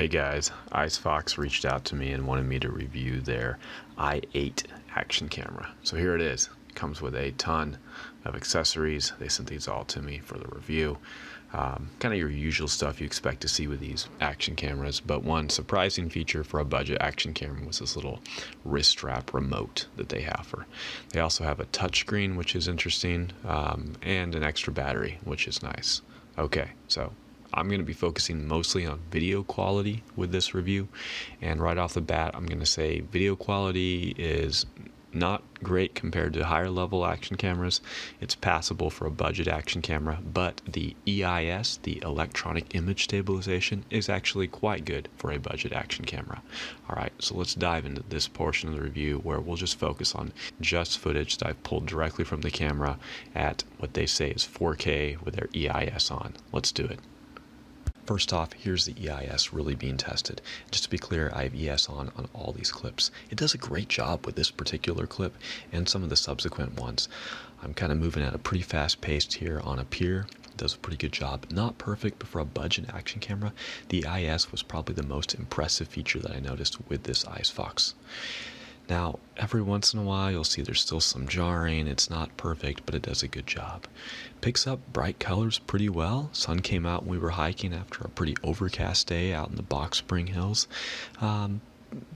Hey guys, Icefox reached out to me and wanted me to review their i8 action camera. So here it is. It comes with a ton of accessories. They sent these all to me for the review. Kind of your usual stuff you expect to see with these action cameras, but one surprising feature for a budget action camera was this little wrist strap remote that they have. They also have a touchscreen, which is interesting, and an extra battery, which is nice. Okay, so I'm going to be focusing mostly on video quality with this review, and right off the bat I'm going to say video quality is not great compared to higher level action cameras. It's passable for a budget action camera, but the EIS, the electronic image stabilization, is actually quite good for a budget action camera. Alright, so let's dive into this portion of the review where we'll just focus on just footage that I've pulled directly from the camera at what they say is 4K with their EIS on. Let's do it. First off, here's the EIS really being tested. Just to be clear, I have EIS on all these clips. It does a great job with this particular clip and some of the subsequent ones. I'm kind of moving at a pretty fast pace here on a pier. It does a pretty good job. Not perfect, but for a budget action camera, the EIS was probably the most impressive feature that I noticed with this Icefox. Now, every once in a while, you'll see there's still some jarring. It's not perfect, but it does a good job. Picks up bright colors pretty well. Sun came out when we were hiking after a pretty overcast day out in the Box Spring Hills.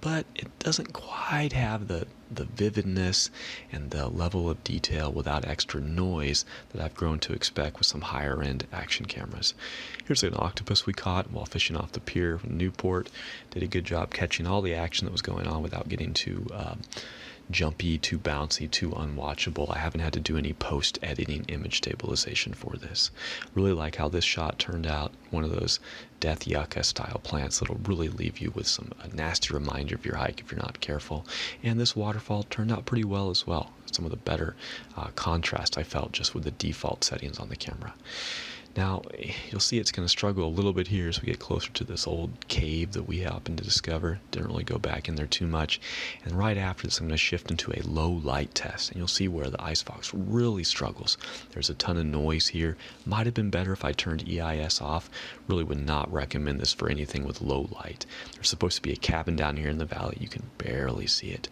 But it doesn't quite have the vividness and the level of detail without extra noise that I've grown to expect with some higher end action cameras. Here's an octopus we caught while fishing off the pier from Newport. Did a good job catching all the action that was going on without getting too jumpy, too bouncy, too unwatchable. I haven't had to do any post-editing image stabilization for this. Really like how this shot turned out. One of those death yucca style plants that'll really leave you with a nasty reminder of your hike if you're not careful. And this waterfall turned out pretty well as well. Some of the better contrast I felt just with the default settings on the camera. Now, you'll see it's going to struggle a little bit here as we get closer to this old cave that we happened to discover. Didn't really go back in there too much. And right after this, I'm going to shift into a low light test. And you'll see where the Icefox really struggles. There's a ton of noise here. Might have been better if I turned EIS off. Really would not recommend this for anything with low light. There's supposed to be a cabin down here in the valley. You can barely see it.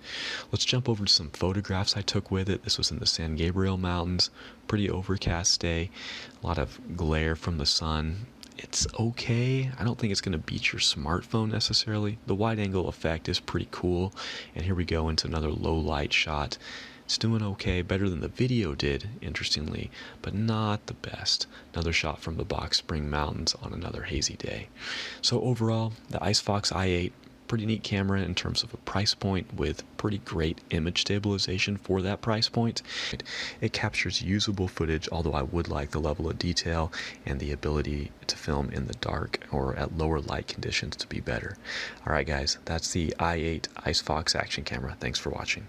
Let's jump over to some photographs I took with it. This was in the San Gabriel Mountains. Pretty overcast day. A lot of glare from the sun. It's okay. I don't think it's going to beat your smartphone necessarily. The wide angle effect is pretty cool. And here we go into another low light shot. It's doing okay, better than the video did, interestingly, but not the best. Another shot from the Box Spring Mountains on another hazy day. So overall, the Icefox i8, pretty neat camera in terms of a price point with pretty great image stabilization for that price point. It captures usable footage, although I would like the level of detail and the ability to film in the dark or at lower light conditions to be better. Alright guys, that's the i8 Icefox action camera. Thanks for watching.